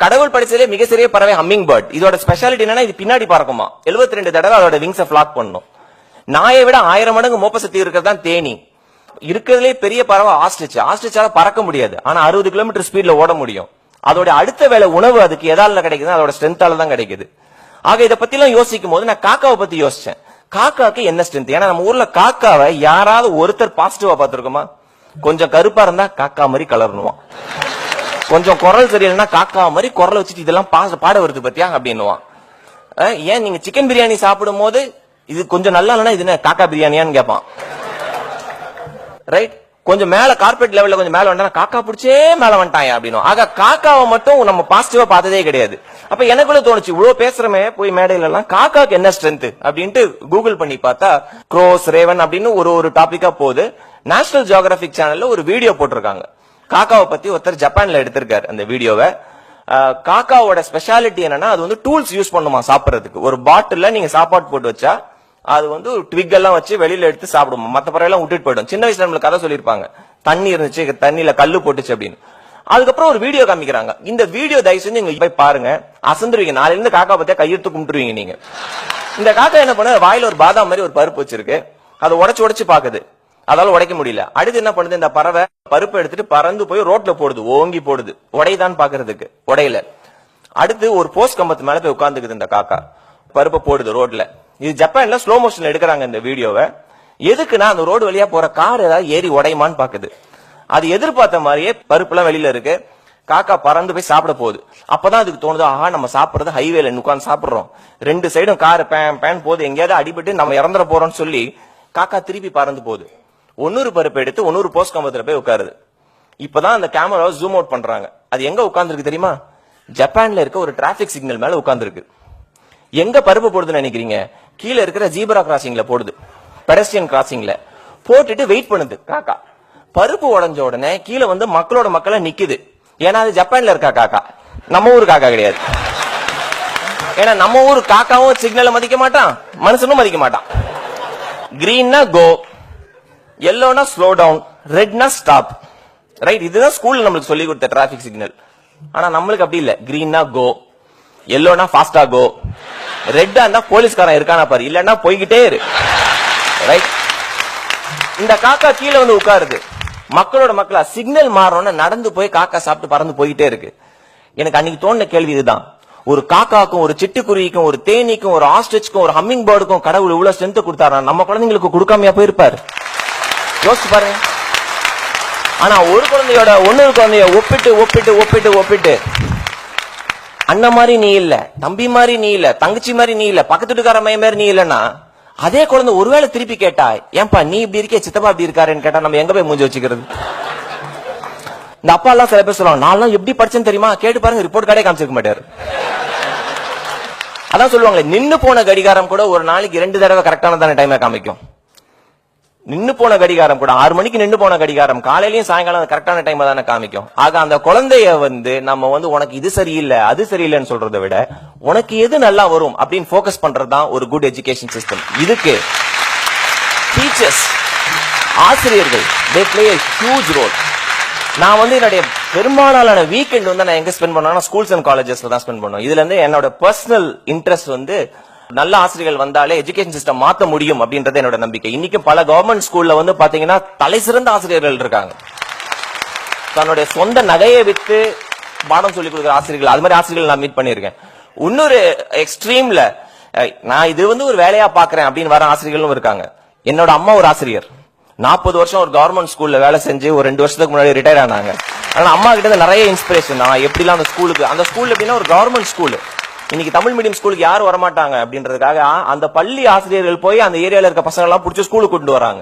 கடவுள் படிச்சதே மிக சிறிய பறவை ஹம்மிங் பேர்ட். இதோட ஸ்பெஷாலிட்டி என்னன்னா இது பின்னாடி பறக்குமா. 72 தடவை அதோட விங்ஸை ஃபிளாக் பண்ணும். நாயை விட 1000 மடங்கு மோப்ப சக்தி இருக்கிறது தான் தேனி. இருக்கிறதுலே பெரிய பறவை ஆஸ்ட்ரிச். ஆஸ்ட்ரிச்சால பறக்க முடியாது, ஆனா 60 கிலோமீட்டர் ஸ்பீட்ல ஓட முடியும். அதோட அடுத்த வேலை உணவு அதுக்கு எதால கிடைக்குது, அதோட ஸ்ட்ரென்த்தால தான் கிடைக்குது. ஆக இதை பத்தி எல்லாம் யோசிக்கும் போது நான் காக்காவை பத்தி யோசிச்சேன். காக்காக்கு என்ன ஸ்ட்ரென்த்? ஏன்னா நம்ம ஊர்ல காக்காவை யாராவது ஒருத்தர் பாசிட்டிவா பார்த்திருக்கோமா? கொஞ்சம் கருப்பா இருந்தா காக்கா மாதிரி கலரணுவான், கொஞ்சம் குரல் சரியில்லைன்னா காக்கா மாதிரி குரல் வச்சுட்டு இதெல்லாம் பாட வருது பத்தியா அப்படின்னுவான். ஏன் நீங்க சிக்கன் பிரியாணி சாப்பிடும் போது இது கொஞ்சம் நல்லா இல்லைன்னா இது என்ன காக்கா பிரியாணியான்னு கேட்பான். ரைட்? கொஞ்சம் மேல கார்பெட் லெவல்ல கொஞ்சம் மேல வந்தா காக்கா பிடிச்சே மேல வந்துட்டான் அப்படின்னு. ஆக காக்காவை மட்டும் நம்ம பாசிட்டிவா பார்த்ததே கிடையாது. அப்ப எனக்குள்ள தோணுச்சு, இவ்வளவு பேசுறமே போய் மேடையில எல்லாம் காக்காக்கு என்ன ஸ்ட்ரென்த் அப்படின்ட்டு கூகுள் பண்ணி பார்த்தா க்ரோஸ், ரேவன் அப்படின்னு ஒரு டாபிக்கா போகுது. நேஷனல் ஜியோகிராபிக் சேனல்ல ஒரு வீடியோ போட்டிருக்காங்க. காக்காவை பத்தி ஒருத்தர் ஜப்பான்ல எடுத்திருக்காரு அந்த வீடியோவை. காக்காவோட ஸ்பெஷாலிட்டி என்னன்னா அது வந்து டூல்ஸ் யூஸ் பண்ணுமா சாப்பிடறதுக்கு. ஒரு பாட்டில்ல நீங்க சாப்பாடு போட்டு வச்சா அது வந்து ட்விக் எல்லாம் வச்சு வெளியில எடுத்து சாப்பிடுமா. மத்த பறவை எல்லாம் விட்டுட்டு போயிடும். சின்ன வயசுல நம்மளுக்கு கதை சொல்லிருப்பாங்க, தண்ணி இருந்துச்சு தண்ணியில கல்லு போட்டுச்சு அப்படின்னு. அதுக்கப்புறம் ஒரு வீடியோ காமிக்கிறாங்க. இந்த வீடியோ தயவு செஞ்சு நீங்க போய் பாருங்க, அசந்துருவீங்க. நாளைல இருந்து காக்கா பத்தியா கையெடுத்து கும்பிட்டுருவீங்க நீங்க. இந்த காக்கா என்ன பண்ண, வாயில ஒரு பாதாம் மாதிரி ஒரு பருப்பு வச்சிருக்கு, அதை உடைச்சு பாக்குது, அதால உடைக்க முடியல. அடுத்து என்ன பண்ணுது, இந்த பறவை பருப்பு எடுத்துட்டு பறந்து போய் ரோட்ல போடுது, ஓங்கி போடுது, உடையதான் பாக்குறதுக்கு, உடையில. அடுத்து ஒரு போஸ்ட் கம்பத்து மேல போய் உட்கார்ந்துக்குது இந்த காக்கா, பருப்பை போடுது ரோட்ல. இது ஜப்பான்ல ஸ்லோ மோஷன்ல எடுக்கிறாங்க இந்த வீடியோவை. எதுக்குன்னா அந்த ரோடு வழியா போற கார் ஏதாவது ஏறி உடையுமான்னு பாக்குது. அது எதிர்பார்த்த மாதிரியே பருப்பு எல்லாம் வெளியில இருக்கு. காக்கா பறந்து போய் சாப்பிட போகுது. அப்பதான் அதுக்கு தோணுது, ஆஹா நம்ம சாப்பிடுறது ஹைவேல உட்கார்ந்து சாப்பிடுறோம், 2 சைடும் கார் பேன் போகுது, எங்கேயாவது அடிபட்டு நம்ம இறந்துட போறோம்னு சொல்லி காக்கா திருப்பி பறந்து போகுது. 100 பருப்பு எடுத்து 100 போஸ்ட் கம்பத்துல போய் உட்காருது. இப்பதான் அந்த கேமராவை ஜூம் அவுட் பண்றாங்க. அது எங்க உட்கார்ந்துருக்கு தெரியுமா? ஜப்பான்ல இருக்க ஒரு டிராபிக் சிக்னல் மேல உட்கார்ந்துருக்கு. எங்க பருப்பு போடுதுன்னு நினைக்கிறீங்க? கீழே இருக்கிற ஜீப்ரா கிராசிங்ல போடுது, பெடஸ்ட்ரியன் கிராசிங்ல போட்டுட்டு வெயிட் பண்ணுது காக்கா. பருப்பு உடஞ்ச உடனே கீழே வந்து மக்களோட நிக்குது. ஏன்னா அது ஜப்பான்ல இருக்கா காக்கா, நம்ம ஊர் காக்கா கிடையாது. ஏன்னா நம்ம ஊர் காக்காவும் சிக்னலை மதிக்க மாட்டான், மனுஷனும் மதிக்க மாட்டான். கிரீன்னா கோ, எல்லோனா ஸ்லோ டவுன், ரெட்னா ஸ்டாப். ரைட்? இதுதான் ஸ்கூல்ல நம்மளுக்கு சொல்லி கொடுத்த டிராபிக் சிக்னல். ஆனா நம்மளுக்கு அப்படி இல்ல. கிரீன்னா கோ, எல்லோனா ஃபாஸ்டா கோ, ரெட்டா இருந்தா போலீஸ்காரன் இருக்கானா பாரு, இல்லன்னா போய்கிட்டே இரு. ரைட்? இந்த காக்கா கீழே வந்து உட்காருது, மக்களா சிக்னல் மாறணும்னு நடந்து போய் காக்கா சாப்பிட்டு பறந்து போய்கிட்டே இருக்கு. எனக்கு அன்னைக்கு தோணுன கேள்வி இதுதான், ஒரு காக்காக்கும் ஒரு சிட்டுக்குருவிக்கும் ஒரு தேனீக்கும் ஒரு ஆஸ்ட்ரிச்சுக்கும் ஒரு ஹம்மிங் பேர்டுக்கும் கடவுள் இவ்வளவு ஸ்ட்ரென்த் கொடுத்தாரா, நம்ம குழந்தைங்களுக்கு கொடுக்காமையா போயிருப்பாரு? யோசிச்சு பாருங்க. ஆனா ஒரு குழந்தையோட இன்னொரு குழந்தைய ஒப்பிட்டு அண்ணன் மாதிரி நீ இல்ல, தம்பி மாதிரி நீ இல்ல, தங்கச்சி மாதிரி நீ இல்ல, பக்கத்து வீட்டுக்கார மையம் மாதிரி நீ இல்லன்னா, அதே குழந்தை ஒருவேளை திருப்பி கேட்டா, ஏன்பா நீ இப்படி இருக்கே, சித்தப்பா இப்படி இருக்காருன்னு கேட்டா நம்ம எங்க போய் மூஞ்சி வச்சுக்கிறது? இந்த அப்பா எல்லாம் சில பேர் சொல்லுவாங்க, நான் எப்படி படிச்சேன்னு தெரியுமா, கேட்டு பாருங்க, ரிப்போர்ட் கார்டே காமிச்சிருக்க மாட்டாரு. அதான் சொல்லுவாங்களே, நின்னு போன கடிகாரம் கூட ஒரு நாளைக்கு 2 தடவை கரெக்டான டைமை காமிக்கும். நின்னு போன கடிகாரம் கூட 6 மணிக்கு நின்னு போன கடிகாரம் காலையிலயும் சாயங்காலம் கரெக்டான டைம் தானே காமிக்கும். ஆக அந்த குழந்தைய வந்து நம்ம வந்து உனக்கு இது சரியில்லை அது சரியில்லைன்னு சொல்றதை விட உனக்கு எது நல்லா வரும் அப்படின்னு போக்கஸ் பண்றதுதான் ஒரு குட் எஜுகேஷன் சிஸ்டம். இதுக்கு டீச்சர்ஸ், ஆசிரியர்கள், they play a huge role. நான் வந்து என்னுடைய பெரும்பாலான வீக்கெண்ட் வந்து நான் எங்க ஸ்பெண்ட் பண்ணுவேன்னா ஸ்கூல்ஸ் அண்ட் காலேஜஸ்ல தான் ஸ்பெண்ட் பண்ணுவேன். இதுல இருந்து என்னோட பர்சனல் இன்ட்ரெஸ்ட் வந்து நல்ல ஆசிரியர்கள் வந்தாலே எஜுகேஷன் சிஸ்டம் மாத்த முடியும் அப்படின்றது என்னோட நம்பிக்கை. இன்னைக்கு பல கவர்மெண்ட் ஸ்கூல்ல வந்து பாத்தீங்கன்னா தலை சிறந்த ஆசிரியர்கள் இருக்காங்க. தன்னுடைய சொந்த நகையை வித்து பாடம் சொல்லிக் கொடுக்குற ஆசிரியர்கள், அது மாதிரி ஆசிரியர்கள் நான் மீட் பண்ணிருக்கேன். இன்னொரு எக்ஸ்ட்ரீம்ல நான் இது வந்து ஒரு வேலையா பாக்குறேன் அப்படின்னு வர ஆசிரியர்களும் இருக்காங்க. என்னோட அம்மா ஒரு ஆசிரியர், 40 வருஷம் ஒரு கவர்மெண்ட் ஸ்கூல்ல வேலை செஞ்சு ஒரு 2 வருஷத்துக்கு முன்னாடி ரிட்டையர் ஆனாங்க. ஆனா அம்மா கிட்ட நிறைய இன்ஸ்பிரேஷன். நான் எப்படிலாம் அந்த ஸ்கூல் எப்படின்னா ஒரு கவர்மெண்ட் ஸ்கூல், இன்னைக்கு தமிழ் மீடியம் ஸ்கூலுக்கு யாரும் வரமாட்டாங்க அப்படின்றதுக்காக அந்த பள்ளி ஆசிரியர்கள் போய் அந்த ஏரியால இருக்க பசங்க எல்லாம் பிடிச்சி ஸ்கூலுக்கு கொண்டு வராங்க,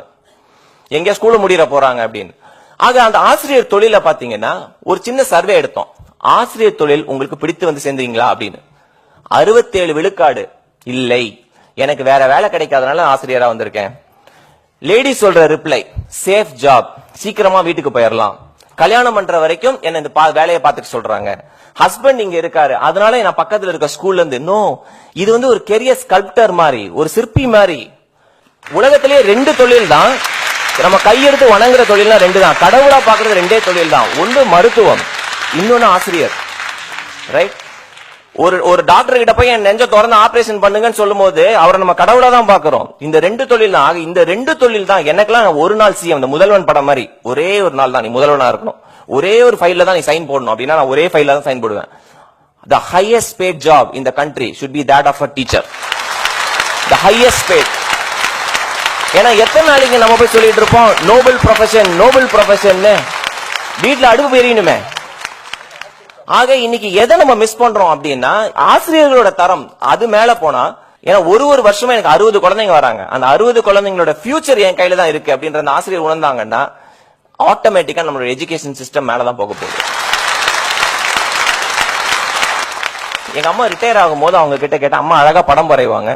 எங்க ஸ்கூல்ல முடியற போறாங்க அப்படின்னு. ஆக அந்த ஆசிரியர் தொழில பாத்தீங்கன்னா ஒரு சின்ன சர்வே எடுத்தோம், ஆசிரியர் தொழில் உங்களுக்கு பிடித்து வந்து சேர்ந்தீங்களா அப்படின்னு. 67 விழுக்காடு இல்லை, எனக்கு வேற வேலை கிடைக்காதனால ஆசிரியரா வந்திருக்கேன். லேடிஸ் சொல்ற ரிப்ளை, சேஃப் ஜாப், சீக்கிரமா வீட்டுக்கு போயிடலாம், கல்யாணம் பண்ற வரைக்கும் என்ன இந்த வேலையை பார்த்துட்டு சொல்றாங்க. ஹஸ்பண்ட் இங்க இருக்காரு, அதனால நான் பக்கத்துல இருக்க ஸ்கூல்ல இருந்து நோ, இது வந்து ஒரு கெரியர் ஸ்கல்ப்டர் மாதிரி, ஒரு சிற்பி மாதிரி. உலகத்திலேயே 2 தொழில் தான் நம்ம கையெடுத்து வணங்குற தொழில்னா 2 தான். கடவுளா பாக்குறது 2 தொழில் தான், ஒன்று மருத்துவம், இன்னொன்னு ஆசிரியர். ரைட்? ஒரு டாக்டர் கிட்ட போய் என் நெஞ்ச திறந்து ஆபரேஷன் பண்ணுங்கன்னு சொல்லும் போது அவரை நம்ம கடவுளா தான் பாக்குறோம். இந்த ரெண்டு தொழில் தான், இந்த ரெண்டு தொழில் தான். எனக்கெல்லாம் ஒரு நாள் சிஎம், இந்த முதல்வன் படம் மாதிரி ஒரே ஒரு நாள் தான் நீ முதல்வனா இருக்கணும், ஒரே ஒரு ஃபைல்ல தான் நீ சைன் போடணும் அப்படின்னா நான் ஒரே ஃபைல்ல தான் சைன் போடுவேன். The highest paid job in the country should be that of a teacher. The highest paid. ஏன்னா எத்தனை நாளைக்கு நம்ம போய் சொல்லிட்டு இருப்போம் நோபல் ப்ரொஃபஷன் நோபல் ப்ரொஃபஷன், வீட்டுல அடுப்பு எரியணுமே. ஆக இன்னைக்கு எதை நம்ம மிஸ் பண்றோம் அப்படின்னா ஆசிரியர்களோட தரம் அது மேல போனா, ஏன்னா ஒரு வருஷமா எனக்கு 60 குழந்தைங்க வராங்க, அந்த 60 குழந்தைங்களோட ஃபியூச்சர் என் கையில தான் இருக்கு அப்படின்ற அந்த ஆசிரியர் உணர்ந்தாங்கன்னா ஆட்டோமேட்டிக்கா நம்மளோட எஜுகேஷன் சிஸ்டம் மேலதான் போக போகுது. எங்க அம்மா ரிட்டையர் ஆகும் போது அவங்க கிட்ட கேட்ட, அம்மா அழகா படம் வரைவாங்க,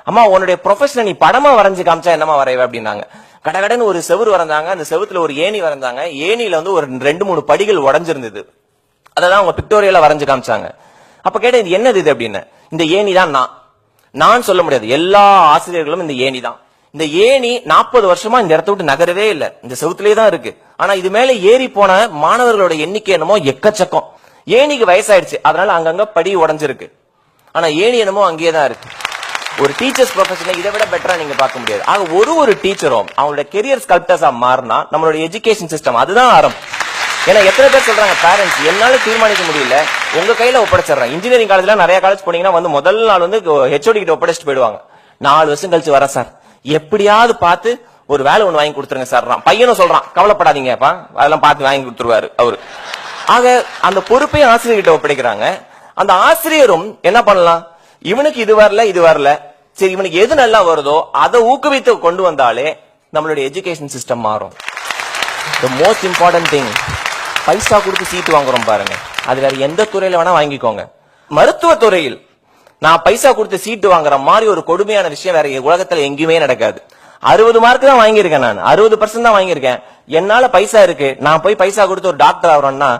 அம்மா உன்னுடைய ப்ரொஃபஷனை நீ படமா வரைஞ்சு காமிச்சா என்னமா வரைவ அப்படின்னாங்க. கடகடன்னு ஒரு செவுரு வரைஞ்சாங்க, அந்த செவுத்துல ஒரு ஏணி வரைஞ்சாங்க, ஏணியில வந்து ஒரு 2-3 படிகள் உடஞ்சிருந்தது, அதான் அவங்க பிக்டோரியலா வரைஞ்சு காமிச்சாங்க. அப்ப கேட்ட இது என்னது இது அப்படின்னு. இந்த ஏணி தான் நான் சொல்ல முடியாது, எல்லா ஆசிரியர்களும் இந்த ஏணி தான். இந்த ஏணி 40 வருஷமா இந்த இடத்த விட்டு நகரவே இல்லை, இந்த செவுத்திலே தான் இருக்கு. ஆனா இது மேல ஏறி போன மாணவர்களோட எண்ணிக்கை என்னமோ எக்கச்சக்கம். ஏணிக்கு வயசாயிடுச்சு, அதனால அங்கங்க படி உடஞ்சிருக்கு, ஆனா ஏணி என்னமோ அங்கேயே தான் இருக்கு. ஒரு டீச்சர்ஸ் ப்ரொஃபஷனை இதை விட பெட்டரா நீங்க பார்க்க முடியாது. ஆக ஒரு டீச்சரும் அவங்களோட கெரியர் ஸ்கல்ப்டர்ஸா மாறினா நம்மளோட எஜுகேஷன் சிஸ்டம் அதுதான் ஆரம்பம். ஏன்னா எத்தனை பேர் சொல்றாங்க பேரண்ட்ஸ் என்னால தீர்மானிக்க முடியல, உங்க கையில ஒப்படைச்சிடறேன். இன்ஜினியரிங் காலேஜ்ல நிறைய காலேஜ் போனீங்கன்னா வந்து முதல் நாள் வந்து ஹெச்ஓடி கிட்ட ஒப்படைச்சிட்டு போயிடுவாங்க. 4 வருஷம் கழிச்சு வர சார், எப்படியாவது பார்த்து ஒரு வேலை ஒண்ணு வாங்கி கொடுத்துருங்க சார். பையனும் சொல்றான் கவலைப்படாதீங்கப்பா, அதெல்லாம் பார்த்து வாங்கி கொடுத்துருவாரு அவரு. ஆக அந்த பொறுப்பை ஆசிரியர்கிட்ட ஒப்படைக்கிறாங்க. அந்த ஆசிரியரும் என்ன பண்ணலாம், இவனுக்கு இது வரல, சரி இவனுக்கு எது நல்லா வருதோ அதை ஊக்குவித்து கொண்டு வந்தாலே நம்மளுடைய எஜுகேஷன் சிஸ்டம் மாறும். The most important thing, பைசா கொடுத்து சீட்டு வாங்குறோம் பாருங்க, அது வேற எந்த துறையில வேணா வாங்கிக்கோங்க. மருத்துவ துறையில் நான் பைசா கொடுத்து சீட்டு வாங்குற மாதிரி ஒரு கொடுமையான விஷயம் வேற உலகத்துல எங்கேயுமே நடக்காது. 60 மார்க் தான் வாங்கியிருக்கேன், நான் 60% தான் வாங்கியிருக்கேன், என்னால பைசா இருக்கு, நான் போய் பைசா கொடுத்து ஒரு டாக்டர் ஆகிறோம்னா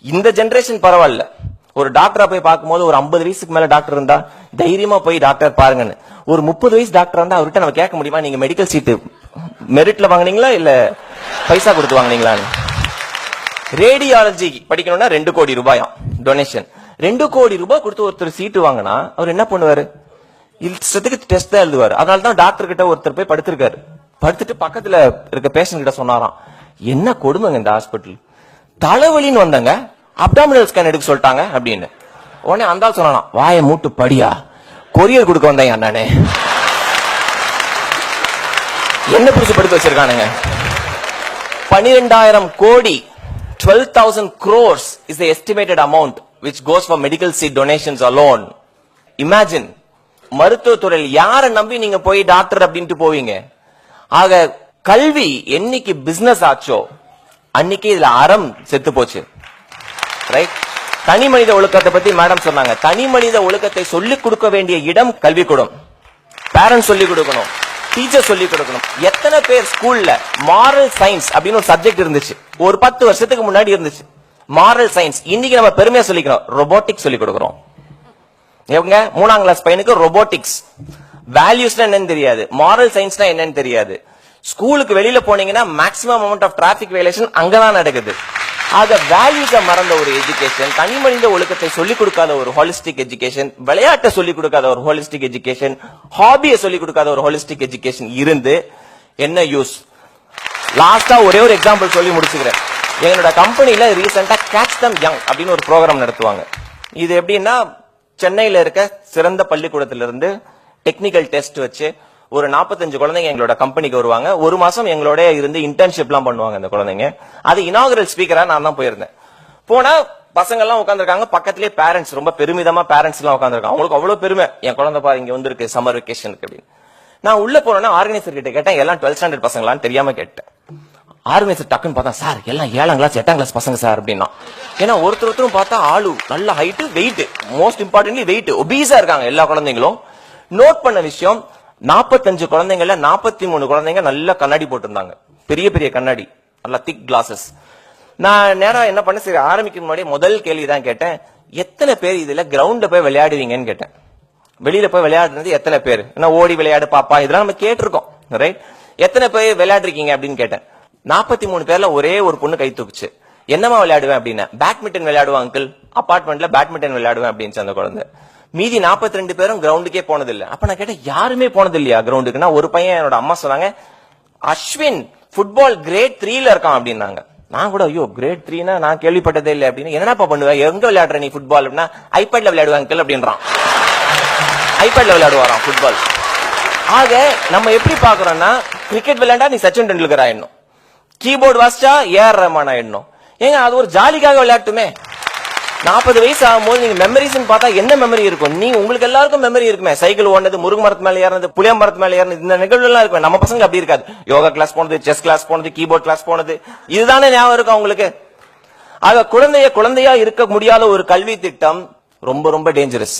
இந்த ஜெனரேஷன் பரவாயில்ல. ஒரு டாக்டரா போய் பார்க்கும்போது ஒரு 50 வயசுக்கு மேல டாக்டர் இருந்தா தைரியமா போய் டாக்டர் பாருங்கன்னு. ஒரு 30 வயசு டாக்டர் இருந்தா அவர்கிட்ட நம்ம கேட்க முடியுமா, நீங்க மெடிக்கல் சீட்டு மெரிட்ல வாங்கினீங்களா இல்ல பைசா கொடுத்து வாங்கினீங்களான்னு. ரேடியாலஜி படிக்கணும்னா 2 கோடி ரூபாயாம் டொனேஷன். 2 கோடி ரூபாய் கொடுத்து ஒருத்தர் சீட்டு வாங்கினா அவர் என்ன பண்ணுவாரு, இஷ்டத்துக்கு டெஸ்ட் தான் எழுதுவாரு. அதனாலதான் டாக்டர் கிட்ட ஒருத்தர் போய் படுத்திருக்காரு, படுத்துட்டு பக்கத்துல இருக்க பேஷண்ட் கிட்ட சொன்னாராம், என்ன கொடுமைங்க இந்த ஹாஸ்பிட்டல், தலைவலின்னு வந்தாங்க அப்டாமினல் ஸ்கேன் எடுக்க சொல்லிட்டாங்க அப்படின்னு. உடனே அந்த ஆள் சொன்னானா, வாயை மூட்டு படியா, கொரியர் கொடுக்க வந்தேன் நானே. என்ன பிடிச்சு படுத்து வச்சிருக்கானுங்க. 12,000 கோடி 12,000 crores is the estimated amount which goes for medical seat donations alone. Imagine, மருத்துவத்துறையில் யாரை நம்பி நீங்க போய் டாக்டர் அப்படின்ட்டு போவீங்க. ஆக கல்வி என்னைக்கு பிசினஸ் ஆச்சோ அன்னைக்கு இதுல அறம் செத்து போச்சு. ரைட்? தனி மனித ஒழுக்கத்தை பத்தி மேடம் சொன்னாங்க. தனி மனித ஒழுக்கத்தை சொல்லிக் கொடுக்க வேண்டிய இடம் கல்விக்கூடம். பேரண்ட்ஸ் சொல்லிக் கொடுக்கணும், டீச்சர் சொல்லிக் கொடுக்கணும். எத்தனை பேர் ஸ்கூல்ல மாரல் சயின்ஸ் அப்படின்னு ஒரு சப்ஜெக்ட் இருந்துச்சு, ஒரு 10 வருஷத்துக்கு முன்னாடி இருந்துச்சு மாரல் சயின்ஸ். இன்னைக்கு நம்ம பெருமையா சொல்லிக்கிறோம், ரொபோட்டிக்ஸ் சொல்லிக் கொடுக்கிறோம். 3ஆம் கிளாஸ் பையனுக்கு ரொபோட்டிக்ஸ், வேல்யூஸ்னா என்னன்னு தெரியாது, மாரல் சயின்ஸ்னா என்னன்னு தெரியாது. ஸ்கூலுக்கு வெளியில போனீங்கன்னா maximum amount of traffic violation அங்கதான் நடக்குது. ஆக வேல்யூஸை மறந்த ஒரு எஜுகேஷன், தனி மனித ஒழுக்கத்தை சொல்லிக் கொடுக்காத ஒரு ஹோலிஸ்டிக் எஜுகேஷன், விளையாட்டை சொல்லிக் கொடுக்காத ஒரு ஹோலிஸ்டிக் எஜுகேஷன், ஹாபியை சொல்லிக் கொடுக்காத ஒரு ஹோலிஸ்டிக் எஜுகேஷன் இருந்து என்ன யூஸ்? லாஸ்டா ஒரே ஒரு எக்ஸாம்பிள் சொல்லி முடிச்சுக்கிறேன். எங்களோட கம்பெனில ரீசெண்டா கேட்ச் தம் யங் அப்படின்னு ஒரு ப்ரோக்ராம் நடத்துவாங்க. இது எப்படின்னா, சென்னையில இருக்க சிறந்த பள்ளிக்கூடத்திலிருந்து டெக்னிக்கல் டெஸ்ட் வச்சு ஒரு 45 குழந்தைங்க எங்களோட கம்பெனிக்கு வருவாங்க. 1 மாசம் எங்களோட இருந்து இன்டர்ன்ஷிப் எல்லாம் பண்ணுவாங்க அந்த குழந்தைங்க. அது இனாகுரல் ஸ்பீக்கரா நான் தான் போயிருந்தேன். போனா பசங்க எல்லாம் உட்காந்துருக்காங்க, பக்கத்திலேயே பேரண்ட்ஸ், ரொம்ப பெருமிதமா பேரண்ட்ஸ் எல்லாம் உட்காந்துருக்காங்க. அவங்களுக்கு அவ்வளவு பெருமை, என் குழந்தை பாரு இங்க வந்திருக்கு சம்மர் வெக்கேஷனுக்கு அப்படின்னு. நான் உள்ள போனேன்னா ஆர்கனைசர் கிட்ட கேட்டேன், எல்லாம் 12th ஸ்டாண்டர்ட் பசங்களான்னு தெரியாம கேட்டேன். ஆர்கனைசர் டக்குன்னு பார்த்தா, சார் எல்லாம் 7ஆம் கிளாஸ் 8ஆம் கிளாஸ் பசங்க சார் அப்படின்னா. ஏன்னா ஒருத்தரும் பார்த்தா ஆளு நல்ல height, weight, most importantly weight, ஒபீஸா இருக்காங்க எல்லா குழந்தைங்களும். நோட் பண்ண விஷயம், 45 குழந்தைங்கள்ல 43 குழந்தைங்க நல்ல கண்ணாடி போட்டிருந்தாங்க, பெரிய பெரிய கண்ணாடி, நல்ல திக் கிளாஸஸ். நான் நேரம் என்ன பண்ண, சரி ஆரம்பிக்கும் முன்னாடி முதல் கேள்விதான் கேட்டேன், எத்தனை பேர் இதுல கிரவுண்ட்ல போய் விளையாடுவீங்கன்னு கேட்டேன். வெளியில போய் விளையாடுறது எத்தனை பேர், என்ன ஓடி விளையாடு பாப்பா இதெல்லாம் நம்ம கேட்டிருக்கோம், ரைட்? எத்தனை பேர் விளையாடுறீங்க அப்படின்னு கேட்டேன். 43 பேர்ல ஒரே ஒரு பொண்ணு கை தூக்குச்சு. என்னமா விளையாடுவேன் அப்படின்னா, பேட்மிண்டன் விளையாடுவேன் அங்கிள். அபார்ட்மெண்ட்ல பேட்மிண்டன் விளையாடுவேன் அப்படின்னு அந்த குழந்தை. மீதி 42 பேரும் கிரவுண்டுக்கே போனது இல்ல. அப்ப நான் கேட்டேன், யாருமே போனது இல்லையா கிரவுண்டுக்கு? ஒரு பையன், என்னோட அம்மா சொன்னாங்க, அஸ்வின் ஃபுட்பால் கிரேட் 3ல இருக்கான் அப்படின்னாங்க. நான் கூட ஐயோ கிரேட் 3னா நான் கேள்விப்பட்டதே இல்லை அப்படின்னு. என்னப்பா பண்ணுவேன், எங்க விளையாடுற நீ ஃபுட்பால் அப்படின்னா, ஐபேட்ல விளையாடுவாங்க அப்படின்றான். ஐபேட்ல விளையாடுவாராம் ஃபுட்பால். ஆக நம்ம எப்படி பாக்குறோம்னா, கிரிக்கெட் விளையாண்டா நீ சச்சின் டெண்டுல்கர் ஆயிடணும், கீபோர்டு வாசிச்சா ஏஆர் ரஹ்மான் ஆயிடணும். ஏங்க அது ஒரு ஜாலிக்காக விளையாட்டுமே. 40 வயசு ஆகும்போது நீங்க மெமரிஸ் பார்த்தா என்ன மெமரி இருக்கும்? நீங்க உங்களுக்கு எல்லாருக்கும் மெமரி இருக்குமே. சைக்கிள் ஓடுனது, முருங்க மரத்து மேல ஏறினது, புளிய மரத்து மேல ஏறினது, இந்த நிகழ்வு எல்லாம் இருக்கும். நம்ம பசங்க அப்படி இருக்காது. யோகா கிளாஸ் போனது, செஸ் கிளாஸ் போனது, கீபோர்ட் கிளாஸ் போனது, இதுதானே ஞாபகம் இருக்கும் அவங்களுக்கு. ஆக குழந்தையா இருக்க முடியாத ஒரு கல்வி திட்டம் ரொம்ப ரொம்ப dangerous.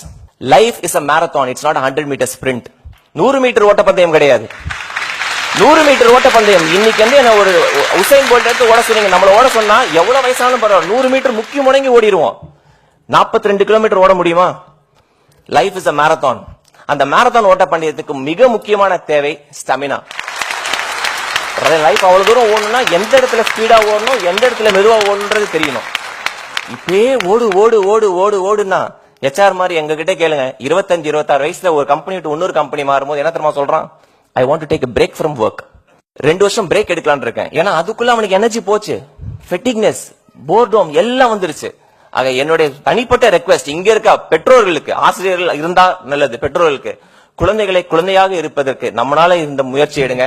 Life is a marathon, it's not a 100 meter sprint. 100 meter ஓட்டப்பந்தயம் கிடையாது. 100 மீட்டர் ஓட்டப்பந்தயம் இன்னைக்கு வந்து என்ன ஒரு உசைன் போல்ட் எடுத்து ஓட சொன்னீங்க, நம்மள ஓட சொன்னா எவ்வளவு வயசானாலும் பரவாயில்ல, 100 மீட்டர் முக்கி முடங்கி ஓடிடுவோம். 42 கிலோமீட்டர் ஓட முடியுமா? Life is a marathon. அந்த மாரத்தான் ஓட்டப்பந்தயத்துக்கு மிக முக்கியமான தேவை ஸ்டாமினா. லைஃப் அவ்வளவு தூரம் ஓடணும்னா எந்த இடத்துல ஸ்பீடா ஓடணும், எந்த இடத்துல மெதுவா ஓடணுன்றது தெரியணும். இப்பே ஓடு ஓடு ஓடு ஓடு ஓடுனா HR மாதிரி எங்க கிட்ட கேளுங்க, 25-26 வயசுல ஒரு கம்பெனி விட்டு இன்னொரு கம்பெனி மாறும்போது என்ன தெரியுமா சொல்றான்? I want to take a break from work. 2 வருஷம் பிரேக் எடுக்கலாம்னு இருக்கேன். ஏன்னா அதுக்குள்ள அவனுக்கு எனர்ஜி போச்சு, ஃபெட்டிக்னஸ், போர்டோம் எல்லாம் வந்துருச்சு. ஆக என்னுடைய தனிப்பட்ட ரெக்வெஸ்ட் இங்க இருக்க பெற்றோர்களுக்கு, ஆசிரியர்கள் இருந்தா நல்லது, பெற்றோர்களுக்கு குழந்தைகளை குழந்தையாக இருப்பதற்கு நம்மளால இந்த முயற்சி எடுங்க.